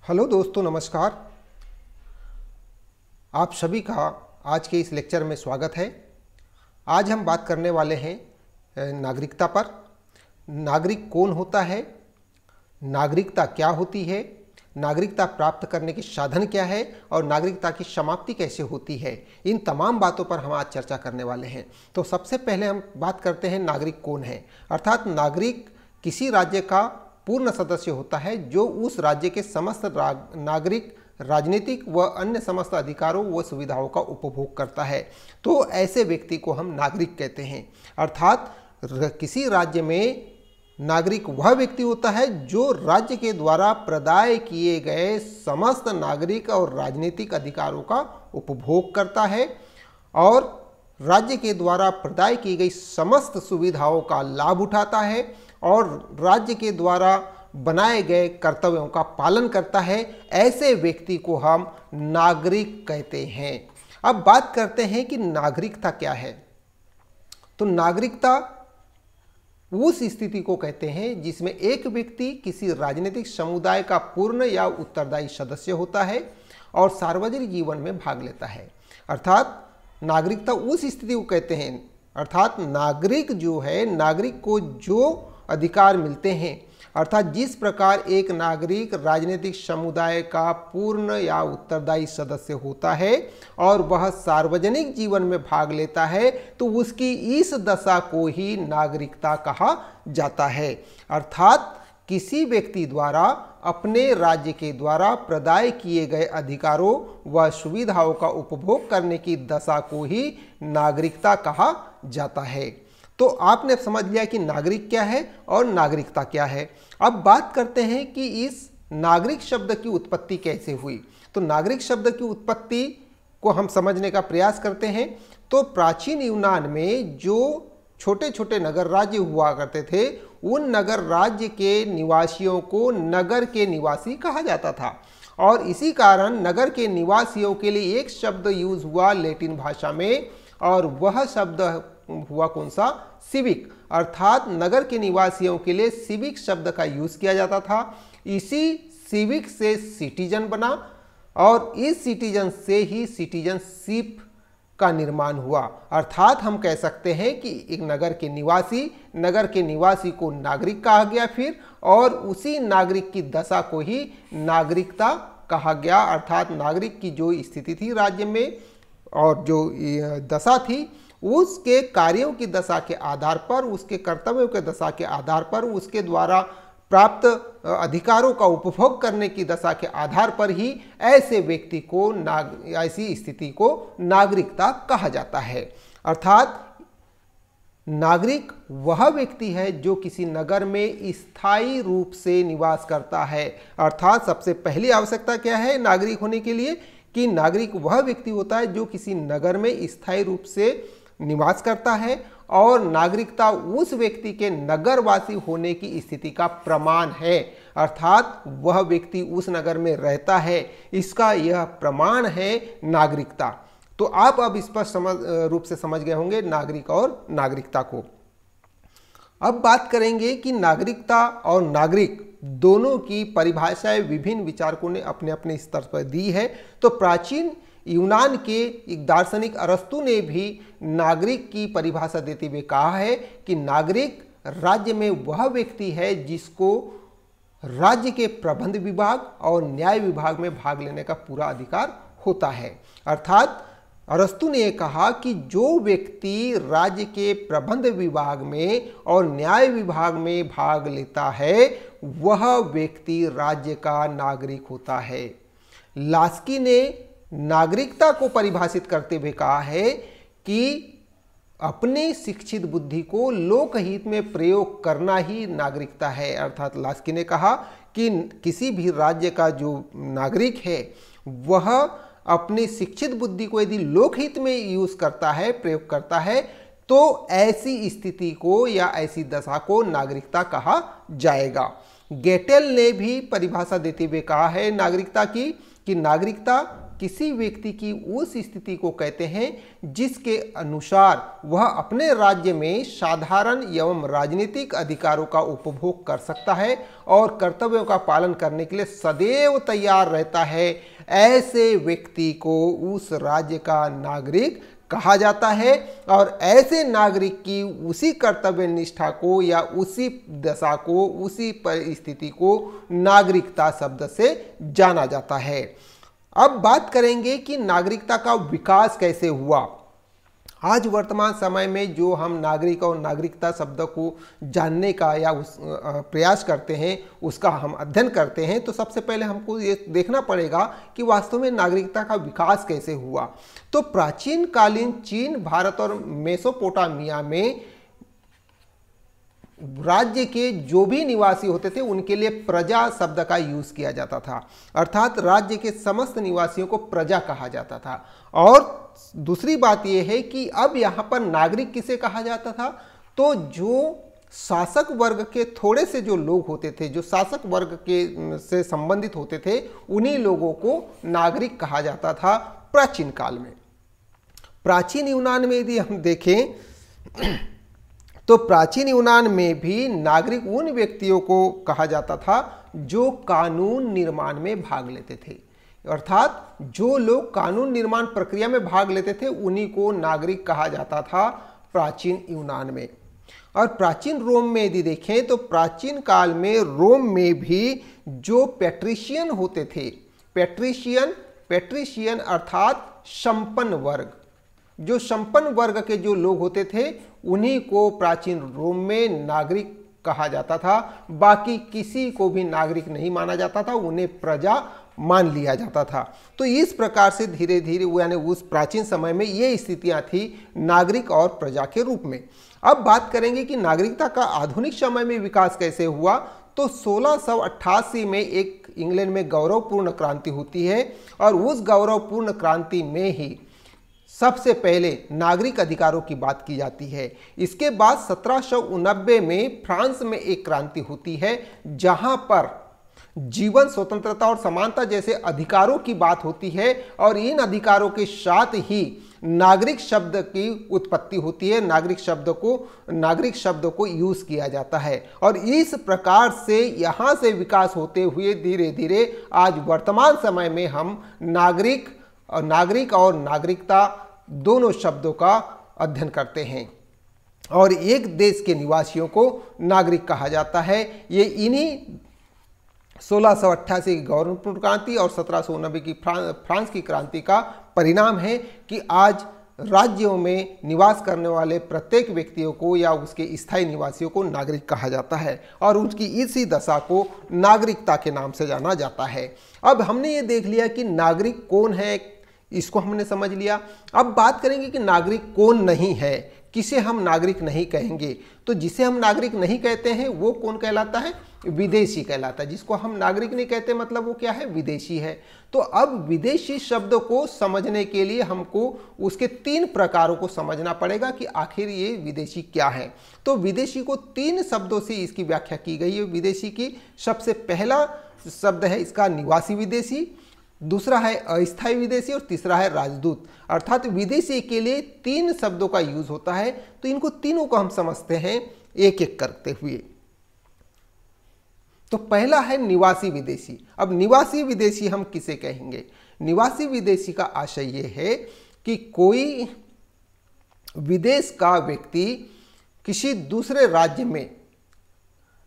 Hello दोस्तों, नमस्कार। आप सभी का आज के इस लेक्चर में स्वागत है। आज हम बात करने वाले हैं नागरिकता पर। नागरिक कौन होता है, नागरिकता क्या होती है, नागरिकता प्राप्त करने के साधन क्या है और नागरिकता की समाप्ति कैसे होती है। इन तमाम बातों पर हम आज चर्चा करने वाले हैं। तो सबसे पहले हम बात करते हैं नागरिक कौन है। अर्थात नागरिक किसी राज्य का पूर्ण सदस्य होता है जो उस राज्य के समस्त नागरिक राजनीतिक व अन्य समस्त अधिकारों व सुविधाओं का उपभोग करता है। तो ऐसे व्यक्ति को हम नागरिक कहते हैं। अर्थात किसी राज्य में नागरिक वह व्यक्ति होता है जो राज्य के द्वारा प्रदाय किए गए समस्त नागरिक और राजनीतिक अधिकारों का उपभोग करता है और राज्य के द्वारा प्रदाय की गई समस्त सुविधाओं का लाभ उठाता है और राज्य के द्वारा बनाए गए कर्तव्यों का पालन करता है। ऐसे व्यक्ति को हम नागरिक कहते हैं। अब बात करते हैं कि नागरिकता क्या है। तो नागरिकता उस स्थिति को कहते हैं जिसमें एक व्यक्ति किसी राजनीतिक समुदाय का पूर्ण या उत्तरदायी सदस्य होता है और सार्वजनिक जीवन में भाग लेता है। अर्थात नागरिकता उस स्थिति को कहते हैं। अर्थात नागरिक जो है, नागरिक को जो अधिकार मिलते हैं, अर्थात जिस प्रकार एक नागरिक राजनीतिक समुदाय का पूर्ण या उत्तरदायी सदस्य होता है और वह सार्वजनिक जीवन में भाग लेता है, तो उसकी इस दशा को ही नागरिकता कहा जाता है। अर्थात किसी व्यक्ति द्वारा अपने राज्य के द्वारा प्रदाय किए गए अधिकारों व सुविधाओं का उपभोग करने की दशा को ही नागरिकता कहा जाता है। तो आपने समझ लिया कि नागरिक क्या है और नागरिकता क्या है। अब बात करते हैं कि इस नागरिक शब्द की उत्पत्ति कैसे हुई। तो नागरिक शब्द की उत्पत्ति को हम समझने का प्रयास करते हैं। तो प्राचीन यूनान में जो छोटे छोटे नगर राज्य हुआ करते थे, उन नगर राज्य के निवासियों को नगर के निवासी कहा जाता था और इसी कारण नगर के निवासियों के लिए एक शब्द यूज हुआ लैटिन भाषा में, और वह शब्द हुआ कौन सा? सिविक। अर्थात नगर के निवासियों के लिए सिविक शब्द का यूज किया जाता था। इसी सिविक से सिटीजन बना और इस सिटीजन से ही सिटीजनशिप का निर्माण हुआ। अर्थात हम कह सकते हैं कि एक नगर के निवासी को नागरिक कहा गया फिर, और उसी नागरिक की दशा को ही नागरिकता कहा गया। अर्थात नागरिक की जो स्थिति थी राज्य में और जो दशा थी, उसके कार्यों की दशा के आधार पर, उसके कर्तव्यों के दशा के आधार पर, उसके द्वारा प्राप्त अधिकारों का उपभोग करने की दशा के आधार पर ही ऐसे व्यक्ति को ऐसी स्थिति को नागरिकता कहा जाता है। अर्थात नागरिक वह व्यक्ति है जो किसी नगर में स्थायी रूप से निवास करता है। अर्थात सबसे पहली आवश्यकता क्या है नागरिक होने के लिए? कि नागरिक वह व्यक्ति होता है जो किसी नगर में स्थायी रूप से निवास करता है और नागरिकता उस व्यक्ति के नगरवासी होने की स्थिति का प्रमाण है। अर्थात वह व्यक्ति उस नगर में रहता है, इसका यह प्रमाण है नागरिकता। तो आप अब स्पष्ट रूप से समझ गए होंगे नागरिक और नागरिकता को। अब बात करेंगे कि नागरिकता और नागरिक दोनों की परिभाषाएं विभिन्न विचारकों ने अपने अपने स्तर पर दी है। तो प्राचीन यूनान के एक दार्शनिक अरस्तु ने भी नागरिक की परिभाषा देते हुए कहा है कि नागरिक राज्य में वह व्यक्ति है जिसको राज्य के प्रबंध विभाग और न्याय विभाग में भाग लेने का पूरा अधिकार होता है। अर्थात अरस्तु ने कहा कि जो व्यक्ति राज्य के प्रबंध विभाग में और न्याय विभाग में भाग लेता है वह व्यक्ति राज्य का नागरिक होता है। लास्की ने नागरिकता को परिभाषित करते हुए कहा है कि अपनी शिक्षित बुद्धि को लोकहित में प्रयोग करना ही नागरिकता है। अर्थात लास्की ने कहा कि किसी भी राज्य का जो नागरिक है वह अपनी शिक्षित बुद्धि को यदि लोकहित में यूज करता है, प्रयोग करता है, तो ऐसी स्थिति को या ऐसी दशा को नागरिकता कहा जाएगा। गेटेल ने भी परिभाषा देते हुए कहा है नागरिकता की कि नागरिकता किसी व्यक्ति की उस स्थिति को कहते हैं जिसके अनुसार वह अपने राज्य में साधारण एवं राजनीतिक अधिकारों का उपभोग कर सकता है और कर्तव्यों का पालन करने के लिए सदैव तैयार रहता है। ऐसे व्यक्ति को उस राज्य का नागरिक कहा जाता है और ऐसे नागरिक की उसी कर्तव्य निष्ठा को या उसी दशा को, उसी परिस्थिति को नागरिकता शब्द से जाना जाता है। अब बात करेंगे कि नागरिकता का विकास कैसे हुआ। आज वर्तमान समय में जो हम नागरिक और नागरिकता शब्द को जानने का या उस प्रयास करते हैं, उसका हम अध्ययन करते हैं, तो सबसे पहले हमको ये देखना पड़ेगा कि वास्तव में नागरिकता का विकास कैसे हुआ। तो प्राचीन कालीन चीन, भारत और मेसोपोटामिया में राज्य के जो भी निवासी होते थे उनके लिए प्रजा शब्द का यूज किया जाता था, अर्थात राज्य के समस्त निवासियों को प्रजा कहा जाता था। और दूसरी बात यह है कि अब यहाँ पर नागरिक किसे कहा जाता था, तो जो शासक वर्ग के थोड़े से जो लोग होते थे, जो शासक वर्ग के से संबंधित होते थे, उन्हीं लोगों को नागरिक कहा जाता था प्राचीन काल में। प्राचीन यूनान में यदि हम देखें तो प्राचीन यूनान में भी नागरिक उन व्यक्तियों को कहा जाता था जो कानून निर्माण में भाग लेते थे, अर्थात जो लोग कानून निर्माण प्रक्रिया में भाग लेते थे उन्हीं को नागरिक कहा जाता था प्राचीन यूनान में। और प्राचीन रोम में यदि देखें तो प्राचीन काल में रोम में भी जो पैट्रिशियन होते थे, पैट्रिशियन अर्थात संपन्न वर्ग, जो संपन्न वर्ग के जो लोग होते थे उन्हीं को प्राचीन रोम में नागरिक कहा जाता था। बाकी किसी को भी नागरिक नहीं माना जाता था, उन्हें प्रजा मान लिया जाता था। तो इस प्रकार से धीरे धीरे यानी उस प्राचीन समय में ये स्थितियां थी नागरिक और प्रजा के रूप में। अब बात करेंगे कि नागरिकता का आधुनिक समय में विकास कैसे हुआ। तो 1688 में एक इंग्लैंड में गौरवपूर्ण क्रांति होती है और उस गौरवपूर्ण क्रांति में ही सबसे पहले नागरिक अधिकारों की बात की जाती है। इसके बाद 1789 में फ्रांस में एक क्रांति होती है जहां पर जीवन, स्वतंत्रता और समानता जैसे अधिकारों की बात होती है और इन अधिकारों के साथ ही नागरिक शब्द की उत्पत्ति होती है। नागरिक शब्द को यूज किया जाता है और इस प्रकार से यहां से विकास होते हुए धीरे धीरे आज वर्तमान समय में हम नागरिक और नागरिकता दोनों शब्दों का अध्ययन करते हैं और एक देश के निवासियों को नागरिक कहा जाता है। ये इन्हीं 1688 की गौरवपूर्ण क्रांति और 1789 की फ्रांस की क्रांति का परिणाम है कि आज राज्यों में निवास करने वाले प्रत्येक व्यक्तियों को या उसके स्थायी निवासियों को नागरिक कहा जाता है और उनकी इसी दशा को नागरिकता के नाम से जाना जाता है। अब हमने ये देख लिया कि नागरिक कौन है, इसको हमने समझ लिया। अब बात करेंगे कि नागरिक कौन नहीं है, किसे हम नागरिक नहीं कहेंगे। तो जिसे हम नागरिक नहीं कहते हैं वो कौन कहलाता है, विदेशी कहलाता है। जिसको हम नागरिक नहीं कहते मतलब वो क्या है, विदेशी है। तो अब विदेशी शब्द को समझने के लिए हमको उसके 3 प्रकारों को समझना पड़ेगा कि आखिर ये विदेशी क्या है। तो विदेशी को 3 शब्दों से इसकी व्याख्या की गई है। विदेशी की सबसे पहला शब्द है इसका निवासी विदेशी, दूसरा है अस्थायी विदेशी और तीसरा है राजदूत। अर्थात विदेशी के लिए 3 शब्दों का यूज होता है। तो इनको तीनों को हम समझते हैं एक एक करते हुए। तो पहला है निवासी विदेशी। अब निवासी विदेशी हम किसे कहेंगे? निवासी विदेशी का आशय यह है कि कोई विदेश का व्यक्ति किसी दूसरे राज्य में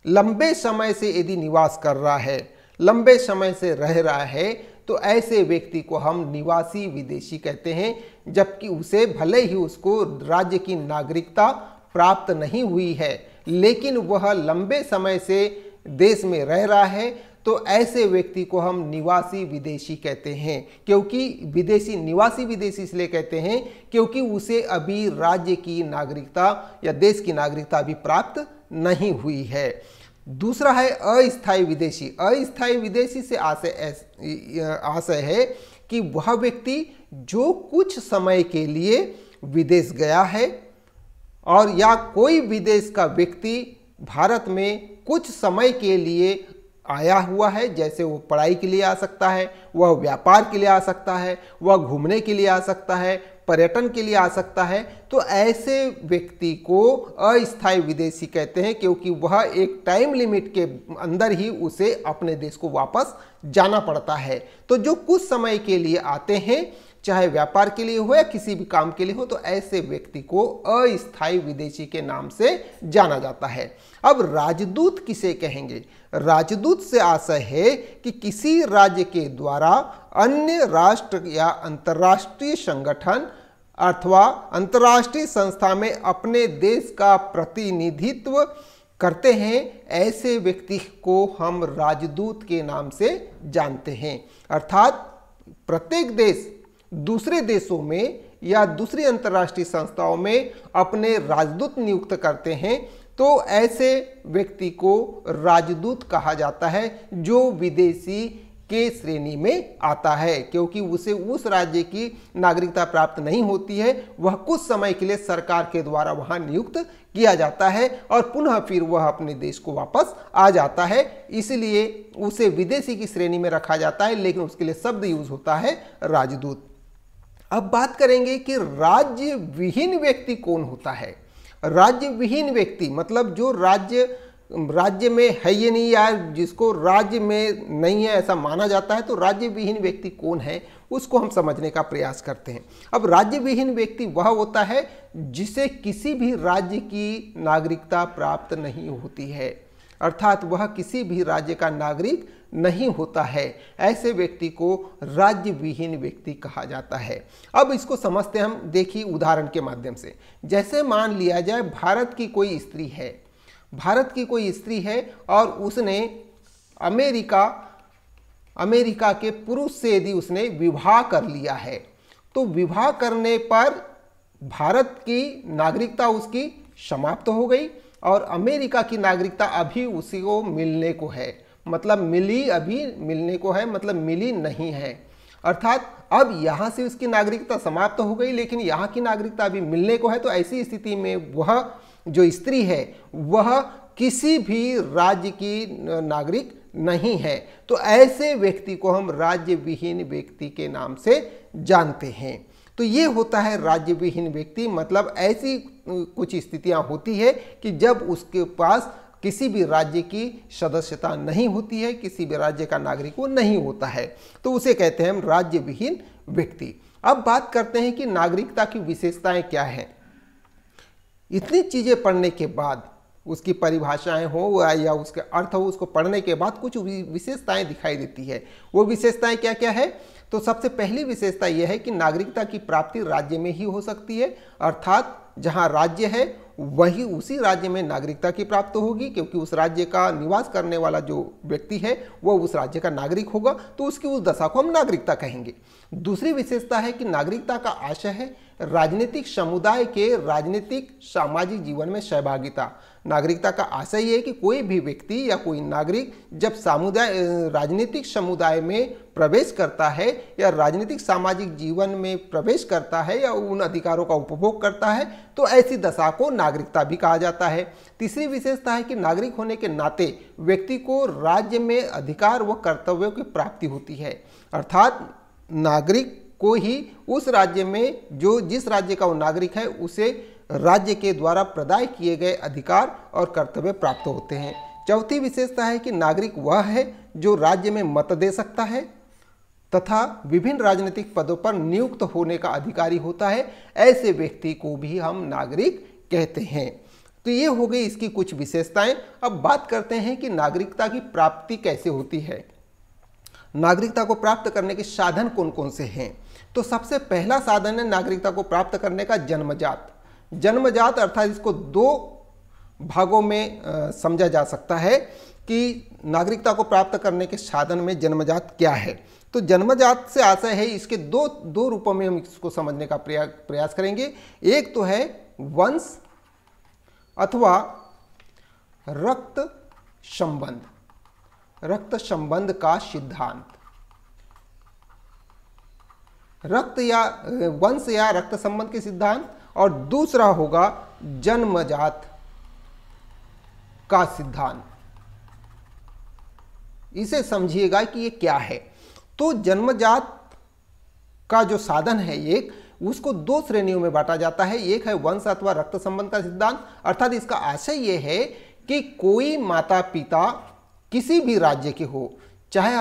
लंबे समय से यदि निवास कर रहा है, लंबे समय से रह रहा है, तो ऐसे व्यक्ति को हम निवासी विदेशी कहते हैं। जबकि उसे भले ही उसको राज्य की नागरिकता प्राप्त नहीं हुई है, लेकिन वह लंबे समय से देश में रह रहा है, तो ऐसे व्यक्ति को हम निवासी विदेशी कहते हैं। क्योंकि निवासी विदेशी इसलिए कहते हैं क्योंकि उसे अभी राज्य की नागरिकता या देश की नागरिकता अभी प्राप्त नहीं हुई है। दूसरा है अस्थायी विदेशी। अस्थायी विदेशी से आशय है कि वह व्यक्ति जो कुछ समय के लिए विदेश गया है और या कोई विदेश का व्यक्ति भारत में कुछ समय के लिए आया हुआ है, जैसे वो पढ़ाई के लिए आ सकता है, वह व्यापार के लिए आ सकता है, वह घूमने के लिए आ सकता है, पर्यटन के लिए आ सकता है, तो ऐसे व्यक्ति को अस्थायी विदेशी कहते हैं, क्योंकि वह एक टाइम लिमिट के अंदर ही उसे अपने देश को वापस जाना पड़ता है। तो जो कुछ समय के लिए आते हैं, चाहे व्यापार के लिए हो या किसी भी काम के लिए हो, तो ऐसे व्यक्ति को अस्थायी विदेशी के नाम से जाना जाता है। अब राजदूत किसे कहेंगे? राजदूत से आशय है कि किसी राज्य के द्वारा अन्य राष्ट्र या अंतर्राष्ट्रीय संगठन अथवा अंतर्राष्ट्रीय संस्था में अपने देश का प्रतिनिधित्व करते हैं, ऐसे व्यक्ति को हम राजदूत के नाम से जानते हैं। अर्थात प्रत्येक देश दूसरे देशों में या दूसरी अंतर्राष्ट्रीय संस्थाओं में अपने राजदूत नियुक्त करते हैं, तो ऐसे व्यक्ति को राजदूत कहा जाता है जो विदेशी के श्रेणी में आता है, क्योंकि उसे उस राज्य की नागरिकता प्राप्त नहीं होती है। वह कुछ समय के लिए सरकार के द्वारा वहां नियुक्त किया जाता है और पुनः फिर वह अपने देश को वापस आ जाता है, इसलिए उसे विदेशी की श्रेणी में रखा जाता है, लेकिन उसके लिए शब्द यूज होता है राजदूत। अब बात करेंगे कि राज्य विहीन व्यक्ति कौन होता है। राज्य विहीन व्यक्ति मतलब जो राज्य में है ये नहीं, या जिसको राज्य में नहीं है ऐसा माना जाता है, तो राज्य विहीन व्यक्ति कौन है उसको हम समझने का प्रयास करते हैं। अब राज्य विहीन व्यक्ति वह होता है जिसे किसी भी राज्य की नागरिकता प्राप्त नहीं होती है, अर्थात वह किसी भी राज्य का नागरिक नहीं होता है। ऐसे व्यक्ति को राज्य विहीन व्यक्ति कहा जाता है। अब इसको समझते हम, देखिए उदाहरण के माध्यम से। जैसे मान लिया जाए भारत की कोई स्त्री है और उसने अमेरिका के पुरुष से यदि उसने विवाह कर लिया है, तो विवाह करने पर भारत की नागरिकता उसकी समाप्त हो गई और अमेरिका की नागरिकता अभी उसी को मिलने को है, मतलब मिली नहीं है। अर्थात अब यहाँ से उसकी नागरिकता समाप्त हो गई, लेकिन यहाँ की नागरिकता अभी मिलने को है। तो ऐसी स्थिति में वह जो स्त्री है वह किसी भी राज्य की नागरिक नहीं है, तो ऐसे व्यक्ति को हम राज्य विहीन व्यक्ति के नाम से जानते हैं। तो ये होता है राज्य विहीन व्यक्ति, मतलब ऐसी कुछ स्थितियां होती है कि जब उसके पास किसी भी राज्य की सदस्यता नहीं होती है, किसी भी राज्य का नागरिक वो नहीं होता है, तो उसे कहते हैं हम राज्य विहीन व्यक्ति। अब बात करते हैं कि नागरिकता की विशेषताएं क्या हैं। इतनी चीजें पढ़ने के बाद, उसकी परिभाषाएं हो या उसके अर्थ हो, उसको पढ़ने के बाद कुछ विशेषताएं दिखाई देती है। वो विशेषताएं क्या क्या है? तो सबसे पहली विशेषता यह है कि नागरिकता की प्राप्ति राज्य में ही हो सकती है, अर्थात जहां राज्य है वही उसी राज्य में नागरिकता की प्राप्त होगी, क्योंकि उस राज्य का निवास करने वाला जो व्यक्ति है वह उस राज्य का नागरिक होगा, तो उसकी उस दशा को हम नागरिकता कहेंगे। दूसरी विशेषता है कि नागरिकता का आशय है राजनीतिक समुदाय के राजनीतिक सामाजिक जीवन में सहभागिता। नागरिकता का आशय ये है कि कोई भी व्यक्ति या कोई नागरिक जब राजनीतिक समुदाय में प्रवेश करता है या राजनीतिक सामाजिक जीवन में प्रवेश करता है या उन अधिकारों का उपभोग करता है, तो ऐसी दशा को नागरिकता भी कहा जाता है। तीसरी विशेषता है कि नागरिक होने के नाते व्यक्ति को राज्य में अधिकार व कर्तव्यों की प्राप्ति होती है, अर्थात नागरिक को ही उस राज्य में जिस राज्य का वो नागरिक है उसे राज्य के द्वारा प्रदान किए गए अधिकार और कर्तव्य प्राप्त होते हैं। चौथी विशेषता है कि नागरिक वह है जो राज्य में मत दे सकता है तथा विभिन्न राजनीतिक पदों पर नियुक्त होने का अधिकारी होता है। ऐसे व्यक्ति को भी हम नागरिक कहते हैं। तो ये हो गई इसकी कुछ विशेषताएं। अब बात करते हैं कि नागरिकता की प्राप्ति कैसे होती है, नागरिकता को प्राप्त करने के साधन कौन कौन से हैं। तो सबसे पहला साधन है नागरिकता को प्राप्त करने का जन्मजात अर्थात इसको दो भागों में समझा जा सकता है कि नागरिकता को प्राप्त करने के साधन में जन्मजात क्या है। तो जन्मजात से आशय है इसके दो रूपों में हम इसको समझने का प्रयास करेंगे। एक तो है वंश अथवा रक्त संबंध का सिद्धांत। वंश या रक्त संबंध के सिद्धांत, और दूसरा होगा जन्मजात का सिद्धांत। इसे समझिएगा कि ये क्या है। तो जन्मजात का जो साधन है एक, उसको दो श्रेणियों में बांटा जाता है। एक है वंश अथवा रक्त संबंध का सिद्धांत, अर्थात इसका आशय ये है कि कोई माता पिता किसी भी राज्य के हो, चाहे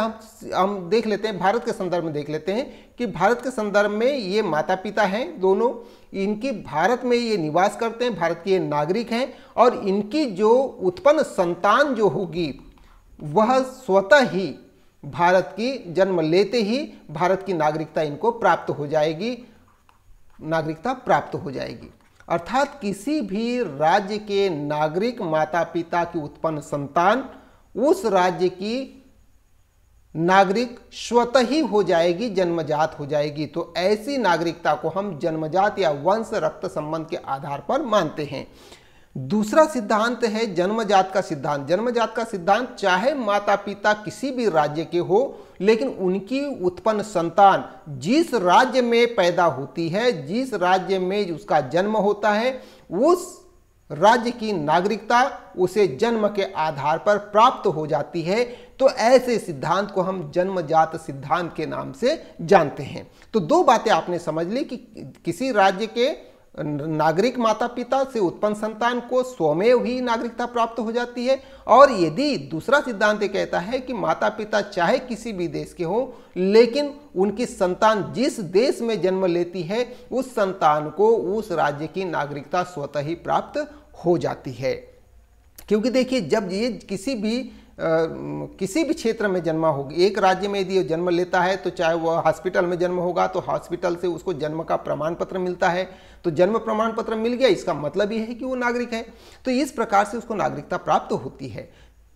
हम देख लेते हैं भारत के संदर्भ में, देख लेते हैं कि भारत के संदर्भ में ये माता पिता हैं दोनों, इनकी भारत में ये निवास करते हैं, भारत के ये नागरिक हैं, और इनकी जो उत्पन्न संतान जो होगी वह स्वतः ही भारत की जन्म लेते ही भारत की नागरिकता इनको प्राप्त हो जाएगी, नागरिकता प्राप्त हो जाएगी। अर्थात किसी भी राज्य के नागरिक माता पिता की उत्पन्न संतान उस राज्य की नागरिक स्वतः ही हो जाएगी, जन्मजात हो जाएगी। तो ऐसी नागरिकता को हम जन्मजात या वंश रक्त संबंध के आधार पर मानते हैं। दूसरा सिद्धांत है जन्मजात का सिद्धांत। जन्मजात का सिद्धांत चाहे माता पिता किसी भी राज्य के हो, लेकिन उनकी उत्पन्न संतान जिस राज्य में पैदा होती है, जिस राज्य में उसका जन्म होता है, उस राज्य की नागरिकता उसे जन्म के आधार पर प्राप्त हो जाती है। तो ऐसे सिद्धांत को हम जन्मजात सिद्धांत के नाम से जानते हैं। तो दो बातें आपने समझ ली कि किसी राज्य के नागरिक माता पिता से उत्पन्न संतान को स्वमेव ही नागरिकता प्राप्त हो जाती है, और यदि दूसरा सिद्धांत ये कहता है कि माता पिता चाहे किसी भी देश के हो, लेकिन उनकी संतान जिस देश में जन्म लेती है उस संतान को उस राज्य की नागरिकता स्वतः ही प्राप्त हो जाती है। क्योंकि देखिए, जब ये किसी भी क्षेत्र में जन्मा होगी, एक राज्य में यदि जन्म लेता है तो चाहे वह हॉस्पिटल में जन्म होगा तो हॉस्पिटल से उसको जन्म का प्रमाण पत्र मिलता है, तो जन्म प्रमाण पत्र मिल गया, इसका मतलब ये है कि वो नागरिक है। तो इस प्रकार से उसको नागरिकता प्राप्त होती है।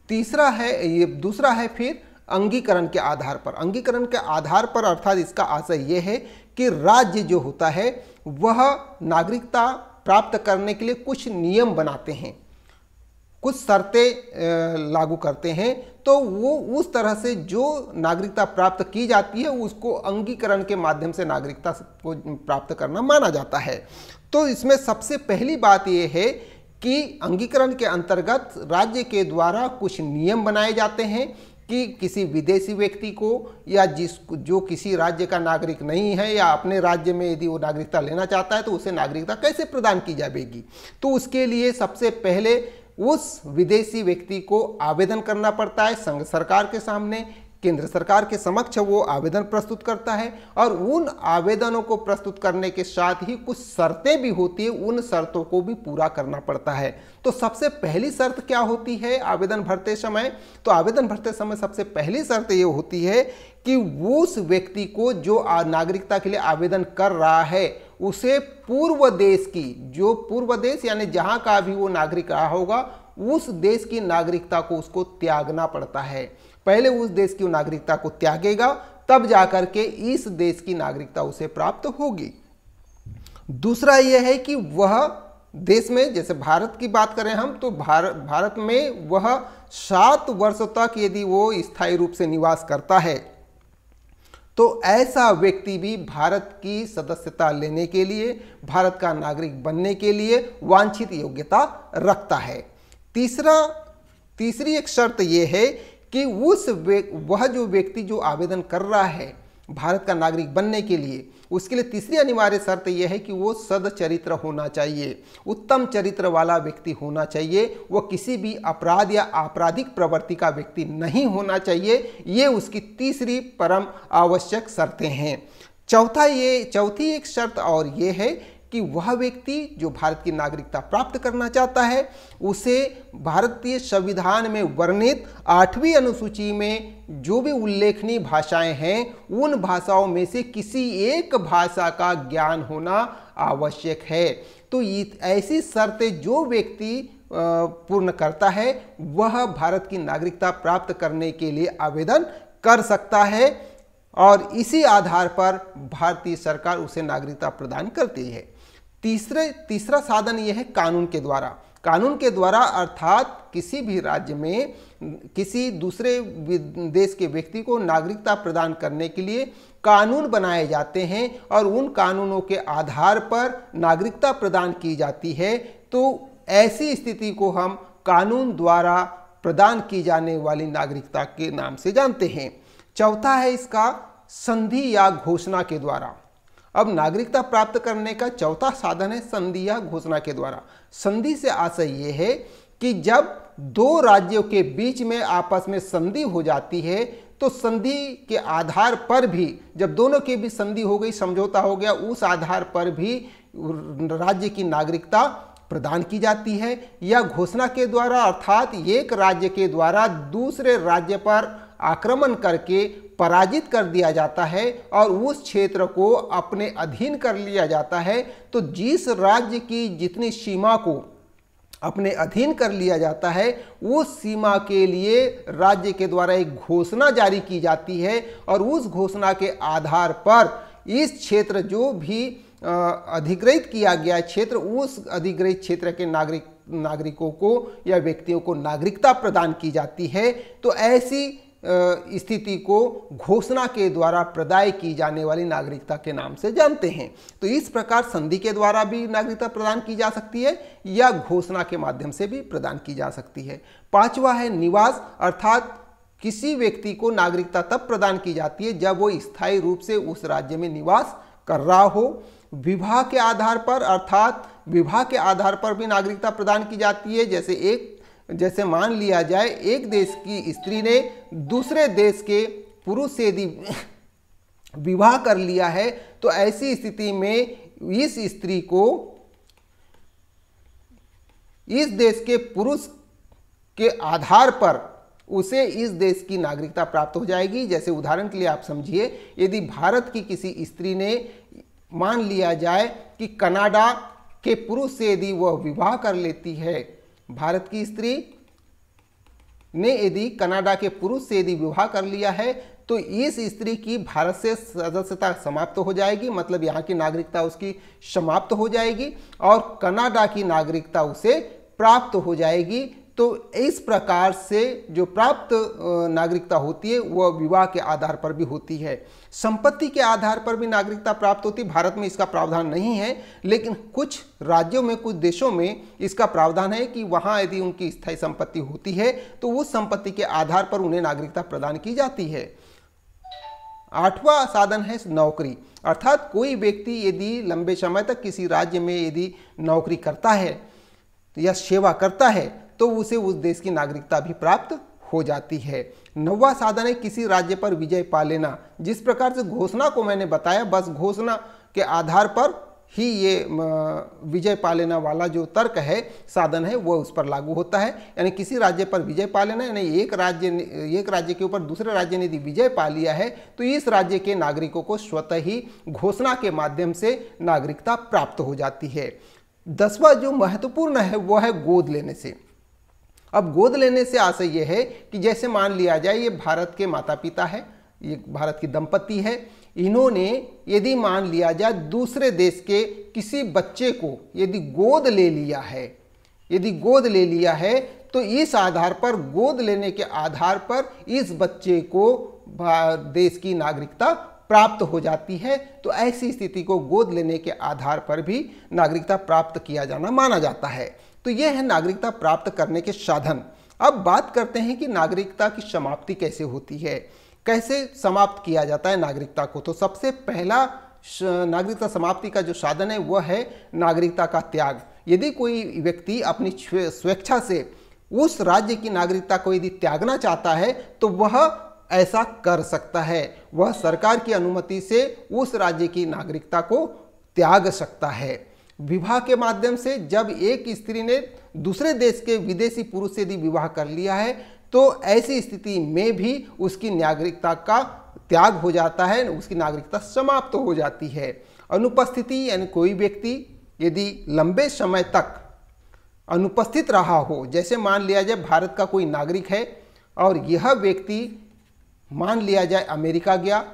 दूसरा है फिर अंगीकरण के आधार पर। अंगीकरण के आधार पर अर्थात इसका आशय ये है कि राज्य जो होता है वह नागरिकता प्राप्त करने के लिए कुछ नियम बनाते हैं, कुछ शर्तें लागू करते हैं, तो वो उस तरह से जो नागरिकता प्राप्त की जाती है उसको अंगीकरण के माध्यम से नागरिकता को प्राप्त करना माना जाता है। तो इसमें सबसे पहली बात ये है कि अंगीकरण के अंतर्गत राज्य के द्वारा कुछ नियम बनाए जाते हैं कि किसी विदेशी व्यक्ति को या जो किसी राज्य का नागरिक नहीं है या अपने राज्य में यदि वो नागरिकता लेना चाहता है तो उसे नागरिकता कैसे प्रदान की जाएगी। तो उसके लिए सबसे पहले उस विदेशी व्यक्ति को आवेदन करना पड़ता है संघ सरकार के सामने, केंद्र सरकार के समक्ष वो आवेदन प्रस्तुत करता है, और उन आवेदनों को प्रस्तुत करने के साथ ही कुछ शर्तें भी होती है, उन शर्तों को भी पूरा करना पड़ता है। तो सबसे पहली शर्त क्या होती है आवेदन भरते समय? तो आवेदन भरते समय सबसे पहली शर्त ये होती है कि उस व्यक्ति को जो नागरिकता के लिए आवेदन कर रहा है उसे पूर्व देश की, जो पूर्व देश यानी जहां का भी वो नागरिक रहा होगा, उस देश की नागरिकता को उसको त्यागना पड़ता है। पहले उस देश की नागरिकता को त्यागेगा, तब जाकर के इस देश की नागरिकता उसे प्राप्त होगी। दूसरा यह है कि वह देश में, जैसे भारत की बात करें हम, तो भारत में वह 7 वर्ष तक यदि वो स्थायी रूप से निवास करता है तो ऐसा व्यक्ति भी भारत की सदस्यता लेने के लिए, भारत का नागरिक बनने के लिए वांछित योग्यता रखता है। तीसरी एक शर्त यह है कि वह जो व्यक्ति जो आवेदन कर रहा है भारत का नागरिक बनने के लिए, उसके लिए तीसरी अनिवार्य शर्त यह है कि वो सदचरित्र होना चाहिए, उत्तम चरित्र वाला व्यक्ति होना चाहिए, वो किसी भी अपराध या आपराधिक प्रवृत्ति का व्यक्ति नहीं होना चाहिए। ये उसकी तीसरी परम आवश्यक शर्तें हैं। चौथी एक शर्त और ये है कि वह व्यक्ति जो भारत की नागरिकता प्राप्त करना चाहता है उसे भारतीय संविधान में वर्णित 8वीं अनुसूची में जो भी उल्लेखनीय भाषाएं हैं उन भाषाओं में से किसी एक भाषा का ज्ञान होना आवश्यक है। तो ऐसी शर्तें जो व्यक्ति पूर्ण करता है वह भारत की नागरिकता प्राप्त करने के लिए आवेदन कर सकता है, और इसी आधार पर भारतीय सरकार उसे नागरिकता प्रदान करती है। तीसरा साधन यह है कानून के द्वारा। कानून के द्वारा अर्थात किसी भी राज्य में किसी दूसरे देश के व्यक्ति को नागरिकता प्रदान करने के लिए कानून बनाए जाते हैं और उन कानूनों के आधार पर नागरिकता प्रदान की जाती है। तो ऐसी स्थिति को हम कानून द्वारा प्रदान की जाने वाली नागरिकता के नाम से जानते हैं। चौथा है इसका संधि या घोषणा के द्वारा। अब नागरिकता प्राप्त करने का चौथा साधन है संधि या घोषणा के द्वारा। संधि से आशय यह है कि जब दो राज्यों के बीच में आपस में संधि हो जाती है तो संधि के आधार पर भी, जब दोनों के बीच संधि हो गई, समझौता हो गया, उस आधार पर भी राज्य की नागरिकता प्रदान की जाती है। या घोषणा के द्वारा, अर्थात एक राज्य के द्वारा दूसरे राज्य पर आक्रमण करके पराजित कर दिया जाता है और उस क्षेत्र को अपने अधीन कर लिया जाता है। तो जिस राज्य की जितनी सीमा को अपने अधीन कर लिया जाता है, उस सीमा के लिए राज्य के द्वारा एक घोषणा जारी की जाती है और उस घोषणा के आधार पर इस क्षेत्र जो भी अधिग्रहित किया गया क्षेत्र, उस अधिग्रहित क्षेत्र के नागरिकों को या व्यक्तियों को नागरिकता प्रदान की जाती है। तो ऐसी स्थिति को घोषणा के द्वारा प्रदाय की जाने वाली नागरिकता के नाम से जानते हैं। तो इस प्रकार संधि के द्वारा भी नागरिकता प्रदान की जा सकती है या घोषणा के माध्यम से भी प्रदान की जा सकती है। पांचवा है निवास, अर्थात किसी व्यक्ति को नागरिकता तब प्रदान की जाती है जब वो स्थायी रूप से उस राज्य में निवास कर रहा हो। विवाह के आधार पर, अर्थात विवाह के आधार पर भी नागरिकता प्रदान की जाती है। जैसे मान लिया जाए एक देश की स्त्री ने दूसरे देश के पुरुष से यदि विवाह कर लिया है तो ऐसी स्थिति में इस स्त्री को इस देश के पुरुष के आधार पर उसे इस देश की नागरिकता प्राप्त हो जाएगी। जैसे उदाहरण के लिए आप समझिए, यदि भारत की किसी स्त्री ने, मान लिया जाए कि कनाडा के पुरुष से यदि वह विवाह कर लेती है, भारत की स्त्री ने यदि कनाडा के पुरुष से यदि विवाह कर लिया है तो इस स्त्री की भारत से सदस्यता समाप्त हो जाएगी, मतलब यहाँ की नागरिकता उसकी समाप्त हो जाएगी और कनाडा की नागरिकता उसे प्राप्त हो जाएगी। तो इस प्रकार से जो प्राप्त नागरिकता होती है वह विवाह के आधार पर भी होती है। संपत्ति के आधार पर भी नागरिकता प्राप्त होती है। भारत में इसका प्रावधान नहीं है, लेकिन कुछ राज्यों में, कुछ देशों में इसका प्रावधान है कि वहाँ यदि उनकी स्थायी संपत्ति होती है तो उस संपत्ति के आधार पर उन्हें नागरिकता प्रदान की जाती है। आठवां साधन है नौकरी, अर्थात कोई व्यक्ति यदि लंबे समय तक किसी राज्य में यदि नौकरी करता है या सेवा करता है तो उसे उस देश की नागरिकता भी प्राप्त हो जाती है। नौवां साधन है किसी राज्य पर विजय पा लेना। जिस प्रकार से घोषणा को मैंने बताया, बस घोषणा के आधार पर ही ये विजय पा लेना वाला जो तर्क है, साधन है, वह उस पर लागू होता है। यानी किसी राज्य पर विजय पा लेना, यानी एक राज्य के ऊपर दूसरे राज्य ने यदि विजय पा लिया है तो इस राज्य के नागरिकों को स्वतः ही घोषणा के माध्यम से नागरिकता प्राप्त हो जाती है। 10वां जो महत्वपूर्ण है वह है गोद लेने से। अब गोद लेने से आशय यह है कि जैसे मान लिया जाए ये भारत के माता पिता है, ये भारत की दंपति है, इन्होंने यदि मान लिया जाए दूसरे देश के किसी बच्चे को यदि गोद ले लिया है, तो इस आधार पर, गोद लेने के आधार पर इस बच्चे को देश की नागरिकता प्राप्त हो जाती है। तो ऐसी स्थिति को गोद लेने के आधार पर भी नागरिकता प्राप्त किया जाना माना जाता है। तो यह है नागरिकता प्राप्त करने के साधन। अब बात करते हैं कि नागरिकता की समाप्ति कैसे होती है, कैसे समाप्त किया जाता है नागरिकता को। तो सबसे पहला नागरिकता समाप्ति का जो साधन है वह है नागरिकता का त्याग। यदि कोई व्यक्ति अपनी स्वेच्छा से उस राज्य की नागरिकता को यदि त्यागना चाहता है तो वह ऐसा कर सकता है। वह सरकार की अनुमति से उस राज्य की नागरिकता को त्याग सकता है। विवाह के माध्यम से, जब एक स्त्री ने दूसरे देश के विदेशी पुरुष से यदि विवाह कर लिया है तो ऐसी स्थिति में भी उसकी नागरिकता का त्याग हो जाता है, उसकी नागरिकता समाप्त हो जाती है। अनुपस्थिति, यानी कोई व्यक्ति यदि लंबे समय तक अनुपस्थित रहा हो, जैसे मान लिया जाए भारत का कोई नागरिक है और यह व्यक्ति मान लिया जाए अमेरिका गया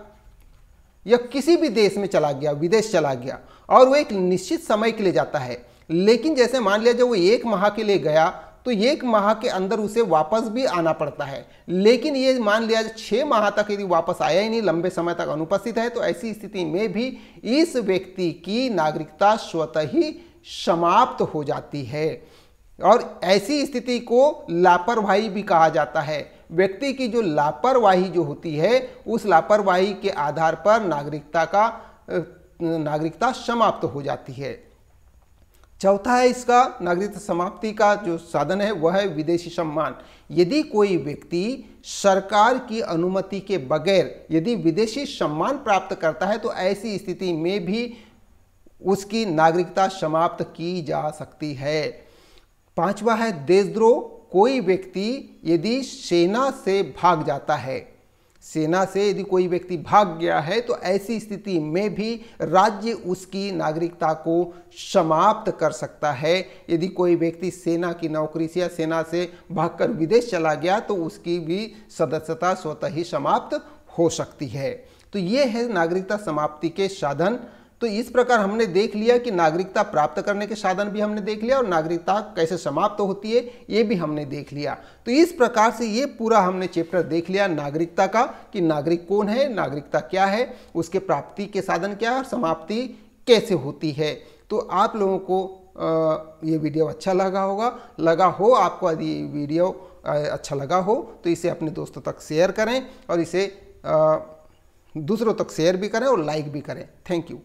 या किसी भी देश में चला गया, विदेश चला गया, और वो एक निश्चित समय के लिए जाता है, लेकिन जैसे मान लिया जाए वो 1 माह के लिए गया तो 1 माह के अंदर उसे वापस भी आना पड़ता है। लेकिन ये मान लिया जाए 6 माह तक यदि वापस आया ही नहीं, लंबे समय तक अनुपस्थित है, तो ऐसी स्थिति में भी इस व्यक्ति की नागरिकता स्वतः ही समाप्त हो जाती है। और ऐसी स्थिति को लापरवाही भी कहा जाता है। व्यक्ति की जो लापरवाही जो होती है, उस लापरवाही के आधार पर नागरिकता समाप्त हो जाती है। चौथा है इसका नागरिकता समाप्ति का जो साधन है वह है विदेशी सम्मान। यदि कोई व्यक्ति सरकार की अनुमति के बगैर यदि विदेशी सम्मान प्राप्त करता है तो ऐसी स्थिति में भी उसकी नागरिकता समाप्त की जा सकती है। पांचवा है देशद्रोह। कोई व्यक्ति यदि सेना से भाग जाता है, सेना से यदि कोई व्यक्ति भाग गया है तो ऐसी स्थिति में भी राज्य उसकी नागरिकता को समाप्त कर सकता है। यदि कोई व्यक्ति सेना की नौकरी से या सेना से भागकर विदेश चला गया तो उसकी भी सदस्यता स्वतः ही समाप्त हो सकती है। तो ये है नागरिकता समाप्ति के साधन। तो इस प्रकार हमने देख लिया कि नागरिकता प्राप्त करने के साधन भी हमने देख लिया और नागरिकता कैसे समाप्त होती है ये भी हमने देख लिया। तो इस प्रकार से ये पूरा हमने चैप्टर देख लिया नागरिकता का, कि नागरिक कौन है, नागरिकता क्या है, उसके प्राप्ति के साधन क्या है और समाप्ति कैसे होती है। तो आप लोगों को ये वीडियो अच्छा लगा हो, आपको यदि वीडियो अच्छा लगा हो तो इसे अपने दोस्तों तक शेयर करें और इसे दूसरों तक शेयर भी करें और लाइक भी करें। Thank you.